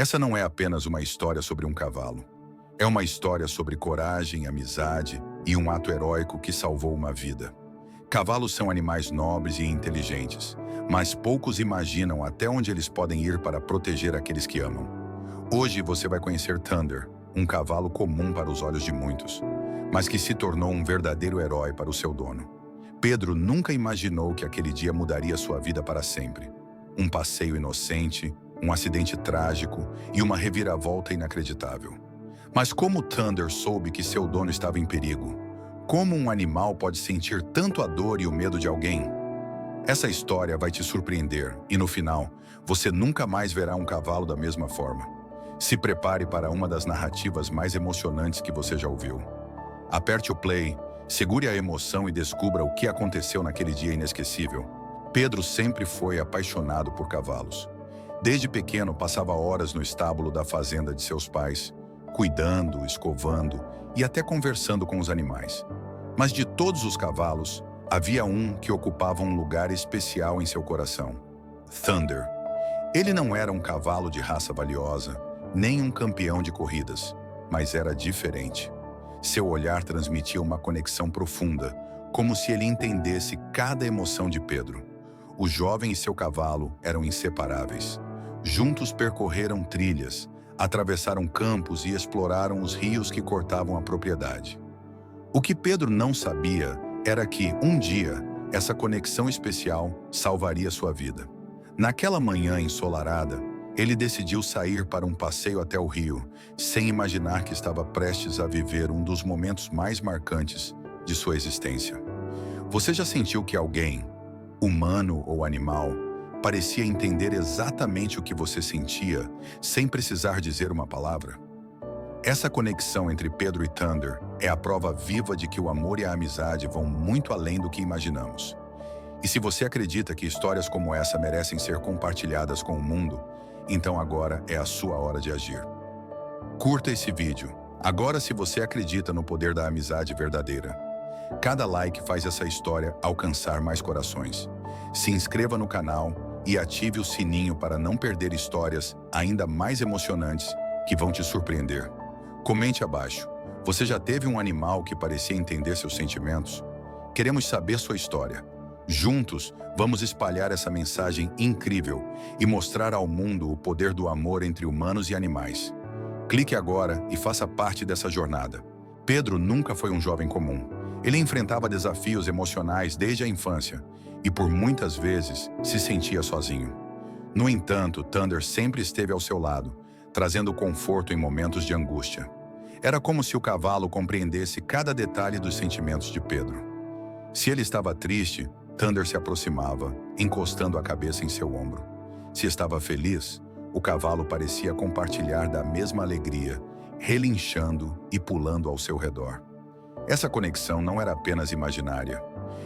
Essa não é apenas uma história sobre um cavalo. É uma história sobre coragem, amizade e um ato heróico que salvou uma vida. Cavalos são animais nobres e inteligentes, mas poucos imaginam até onde eles podem ir para proteger aqueles que amam. Hoje você vai conhecer Thunder, um cavalo comum para os olhos de muitos, mas que se tornou um verdadeiro herói para o seu dono. Pedro nunca imaginou que aquele dia mudaria sua vida para sempre. Um passeio inocente, um acidente trágico e uma reviravolta inacreditável. Mas como Thunder soube que seu dono estava em perigo? Como um animal pode sentir tanto a dor e o medo de alguém? Essa história vai te surpreender e, no final, você nunca mais verá um cavalo da mesma forma. Se prepare para uma das narrativas mais emocionantes que você já ouviu. Aperte o play, segure a emoção e descubra o que aconteceu naquele dia inesquecível. Pedro sempre foi apaixonado por cavalos. Desde pequeno, passava horas no estábulo da fazenda de seus pais, cuidando, escovando e até conversando com os animais. Mas de todos os cavalos, havia um que ocupava um lugar especial em seu coração: Thunder. Ele não era um cavalo de raça valiosa, nem um campeão de corridas, mas era diferente. Seu olhar transmitia uma conexão profunda, como se ele entendesse cada emoção de Pedro. O jovem e seu cavalo eram inseparáveis. Juntos percorreram trilhas, atravessaram campos e exploraram os rios que cortavam a propriedade. O que Pedro não sabia era que, um dia, essa conexão especial salvaria sua vida. Naquela manhã ensolarada, ele decidiu sair para um passeio até o rio, sem imaginar que estava prestes a viver um dos momentos mais marcantes de sua existência. Você já sentiu que alguém, humano ou animal, parecia entender exatamente o que você sentia, sem precisar dizer uma palavra? Essa conexão entre Pedro e Thunder é a prova viva de que o amor e a amizade vão muito além do que imaginamos. E se você acredita que histórias como essa merecem ser compartilhadas com o mundo, então agora é a sua hora de agir. Curta esse vídeo. Agora, se você acredita no poder da amizade verdadeira. Cada like faz essa história alcançar mais corações. Se inscreva no canal e ative o sininho para não perder histórias ainda mais emocionantes que vão te surpreender. Comente abaixo. Você já teve um animal que parecia entender seus sentimentos? Queremos saber sua história. Juntos, vamos espalhar essa mensagem incrível e mostrar ao mundo o poder do amor entre humanos e animais. Clique agora e faça parte dessa jornada. Pedro nunca foi um jovem comum. Ele enfrentava desafios emocionais desde a infância e, por muitas vezes, se sentia sozinho. No entanto, Thunder sempre esteve ao seu lado, trazendo conforto em momentos de angústia. Era como se o cavalo compreendesse cada detalhe dos sentimentos de Pedro. Se ele estava triste, Thunder se aproximava, encostando a cabeça em seu ombro. Se estava feliz, o cavalo parecia compartilhar da mesma alegria, relinchando e pulando ao seu redor. Essa conexão não era apenas imaginária.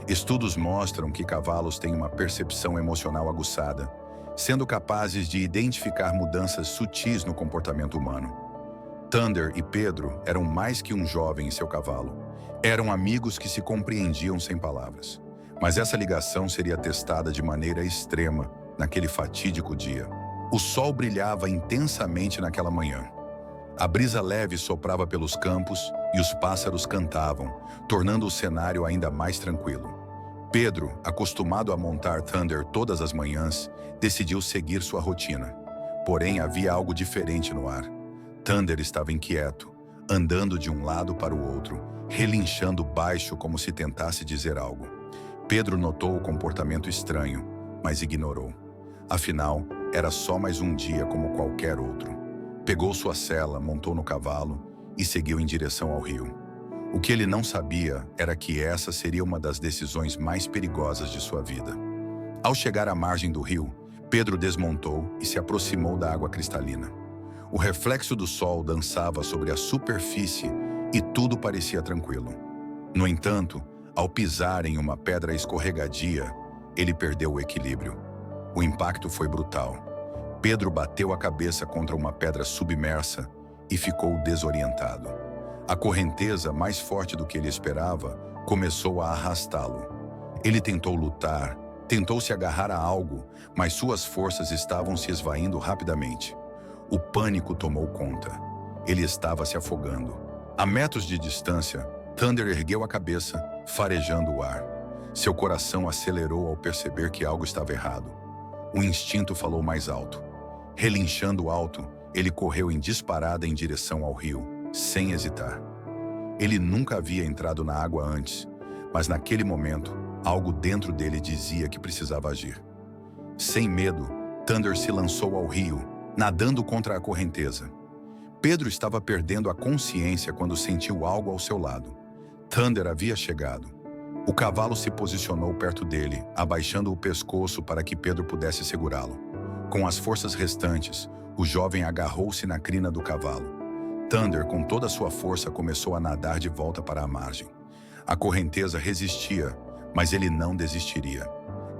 Estudos mostram que cavalos têm uma percepção emocional aguçada, sendo capazes de identificar mudanças sutis no comportamento humano. Thunder e Pedro eram mais que um jovem e seu cavalo. Eram amigos que se compreendiam sem palavras. Mas essa ligação seria testada de maneira extrema naquele fatídico dia. O sol brilhava intensamente naquela manhã. A brisa leve soprava pelos campos e os pássaros cantavam, tornando o cenário ainda mais tranquilo. Pedro, acostumado a montar Thunder todas as manhãs, decidiu seguir sua rotina. Porém, havia algo diferente no ar. Thunder estava inquieto, andando de um lado para o outro, relinchando baixo como se tentasse dizer algo. Pedro notou o comportamento estranho, mas ignorou. Afinal, era só mais um dia como qualquer outro. Pegou sua sela, montou no cavalo e seguiu em direção ao rio. O que ele não sabia era que essa seria uma das decisões mais perigosas de sua vida. Ao chegar à margem do rio, Pedro desmontou e se aproximou da água cristalina. O reflexo do sol dançava sobre a superfície e tudo parecia tranquilo. No entanto, ao pisar em uma pedra escorregadia, ele perdeu o equilíbrio. O impacto foi brutal. Pedro bateu a cabeça contra uma pedra submersa e ficou desorientado. A correnteza, mais forte do que ele esperava, começou a arrastá-lo. Ele tentou lutar, tentou se agarrar a algo, mas suas forças estavam se esvaindo rapidamente. O pânico tomou conta. Ele estava se afogando. A metros de distância, Thunder ergueu a cabeça, farejando o ar. Seu coração acelerou ao perceber que algo estava errado. O instinto falou mais alto. Relinchando alto, ele correu em disparada em direção ao rio, sem hesitar. Ele nunca havia entrado na água antes, mas naquele momento, algo dentro dele dizia que precisava agir. Sem medo, Thunder se lançou ao rio, nadando contra a correnteza. Pedro estava perdendo a consciência quando sentiu algo ao seu lado. Thunder havia chegado. O cavalo se posicionou perto dele, abaixando o pescoço para que Pedro pudesse segurá-lo. Com as forças restantes, o jovem agarrou-se na crina do cavalo. Thunder, com toda a sua força, começou a nadar de volta para a margem. A correnteza resistia, mas ele não desistiria.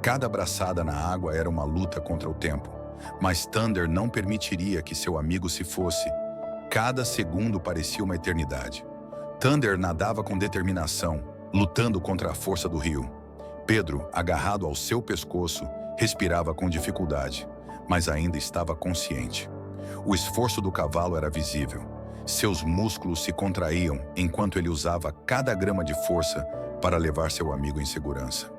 Cada braçada na água era uma luta contra o tempo, mas Thunder não permitiria que seu amigo se fosse. Cada segundo parecia uma eternidade. Thunder nadava com determinação, lutando contra a força do rio. Pedro, agarrado ao seu pescoço, respirava com dificuldade, mas ainda estava consciente. O esforço do cavalo era visível. Seus músculos se contraíam enquanto ele usava cada grama de força para levar seu amigo em segurança.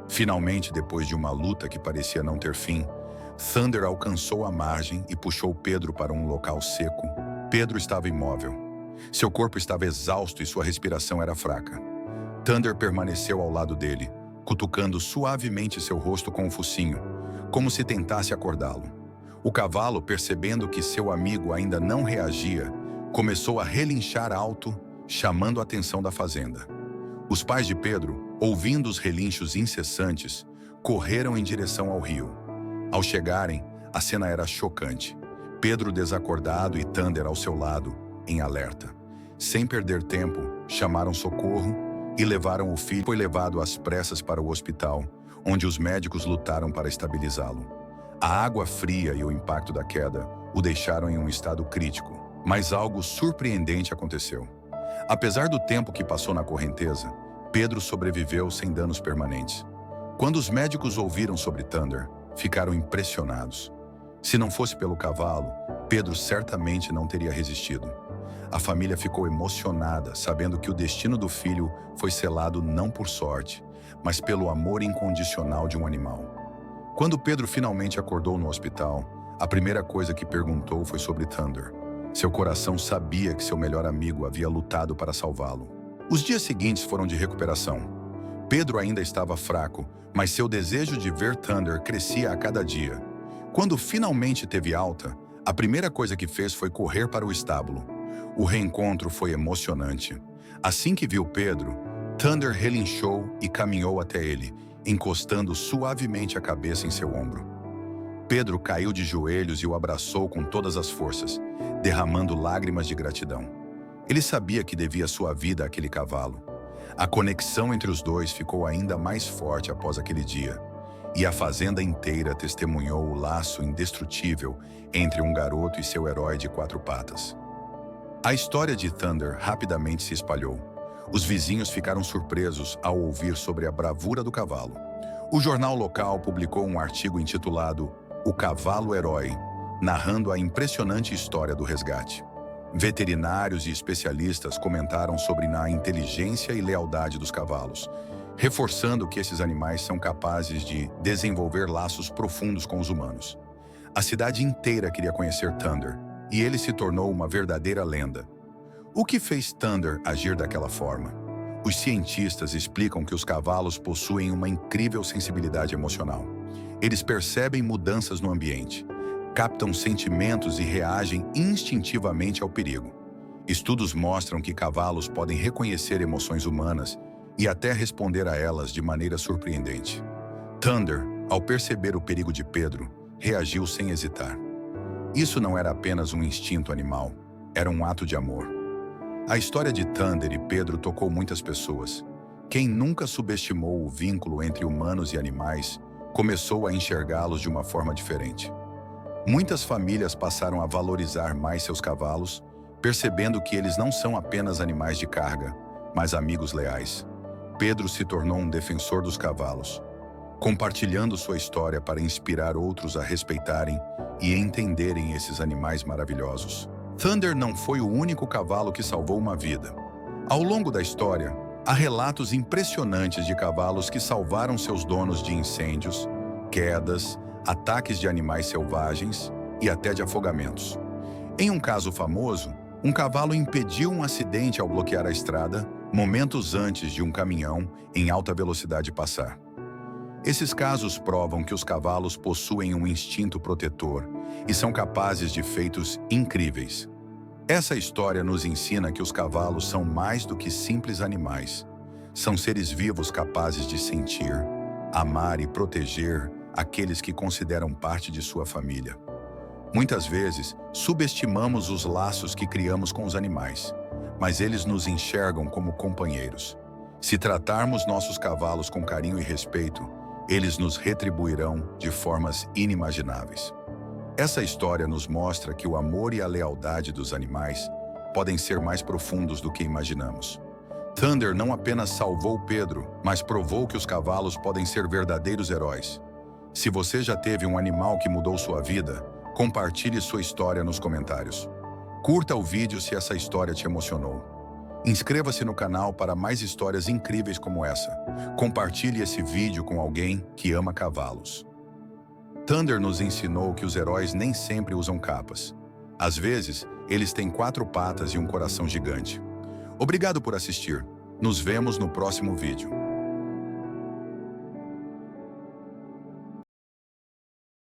Finalmente, depois de uma luta que parecia não ter fim, Thunder alcançou a margem e puxou Pedro para um local seco. Pedro estava imóvel. Seu corpo estava exausto e sua respiração era fraca. Thunder permaneceu ao lado dele, cutucando suavemente seu rosto com o focinho, como se tentasse acordá-lo. O cavalo, percebendo que seu amigo ainda não reagia, começou a relinchar alto, chamando a atenção da fazenda. Os pais de Pedro, ouvindo os relinchos incessantes, correram em direção ao rio. Ao chegarem, a cena era chocante. Pedro desacordado e Thunder ao seu lado, em alerta. Sem perder tempo, chamaram socorro e levaram o filho. Foi levado às pressas para o hospital, onde os médicos lutaram para estabilizá-lo. A água fria e o impacto da queda o deixaram em um estado crítico, mas algo surpreendente aconteceu. Apesar do tempo que passou na correnteza, Pedro sobreviveu sem danos permanentes. Quando os médicos ouviram sobre Thunder, ficaram impressionados. Se não fosse pelo cavalo, Pedro certamente não teria resistido. A família ficou emocionada, sabendo que o destino do filho foi selado não por sorte, mas pelo amor incondicional de um animal. Quando Pedro finalmente acordou no hospital, a primeira coisa que perguntou foi sobre Thunder. Seu coração sabia que seu melhor amigo havia lutado para salvá-lo. Os dias seguintes foram de recuperação. Pedro ainda estava fraco, mas seu desejo de ver Thunder crescia a cada dia. Quando finalmente teve alta, a primeira coisa que fez foi correr para o estábulo. O reencontro foi emocionante. Assim que viu Pedro, Thunder relinchou e caminhou até ele, encostando suavemente a cabeça em seu ombro. Pedro caiu de joelhos e o abraçou com todas as forças, derramando lágrimas de gratidão. Ele sabia que devia sua vida àquele cavalo. A conexão entre os dois ficou ainda mais forte após aquele dia, e a fazenda inteira testemunhou o laço indestrutível entre um garoto e seu herói de 4 patas. A história de Thunder rapidamente se espalhou. Os vizinhos ficaram surpresos ao ouvir sobre a bravura do cavalo. O jornal local publicou um artigo intitulado "O Cavalo Herói", narrando a impressionante história do resgate. Veterinários e especialistas comentaram sobre a inteligência e lealdade dos cavalos, reforçando que esses animais são capazes de desenvolver laços profundos com os humanos. A cidade inteira queria conhecer Thunder, e ele se tornou uma verdadeira lenda. O que fez Thunder agir daquela forma? Os cientistas explicam que os cavalos possuem uma incrível sensibilidade emocional. Eles percebem mudanças no ambiente, captam sentimentos e reagem instintivamente ao perigo. Estudos mostram que cavalos podem reconhecer emoções humanas e até responder a elas de maneira surpreendente. Thunder, ao perceber o perigo de Pedro, reagiu sem hesitar. Isso não era apenas um instinto animal, era um ato de amor. A história de Thunder e Pedro tocou muitas pessoas. Quem nunca subestimou o vínculo entre humanos e animais começou a enxergá-los de uma forma diferente. Muitas famílias passaram a valorizar mais seus cavalos, percebendo que eles não são apenas animais de carga, mas amigos leais. Pedro se tornou um defensor dos cavalos. compartilhando sua história para inspirar outros a respeitarem e entenderem esses animais maravilhosos. Thunder não foi o único cavalo que salvou uma vida. Ao longo da história, há relatos impressionantes de cavalos que salvaram seus donos de incêndios, quedas, ataques de animais selvagens e até de afogamentos. Em um caso famoso, um cavalo impediu um acidente ao bloquear a estrada, momentos antes de um caminhão em alta velocidade passar. Esses casos provam que os cavalos possuem um instinto protetor e são capazes de feitos incríveis. Essa história nos ensina que os cavalos são mais do que simples animais. São seres vivos capazes de sentir, amar e proteger aqueles que consideram parte de sua família. Muitas vezes, subestimamos os laços que criamos com os animais, mas eles nos enxergam como companheiros. Se tratarmos nossos cavalos com carinho e respeito, eles nos retribuirão de formas inimagináveis. Essa história nos mostra que o amor e a lealdade dos animais podem ser mais profundos do que imaginamos. Thunder não apenas salvou Pedro, mas provou que os cavalos podem ser verdadeiros heróis. Se você já teve um animal que mudou sua vida, compartilhe sua história nos comentários. Curta o vídeo se essa história te emocionou. Inscreva-se no canal para mais histórias incríveis como essa. Compartilhe esse vídeo com alguém que ama cavalos. Thunder nos ensinou que os heróis nem sempre usam capas. Às vezes, eles têm 4 patas e um coração gigante. Obrigado por assistir. Nos vemos no próximo vídeo.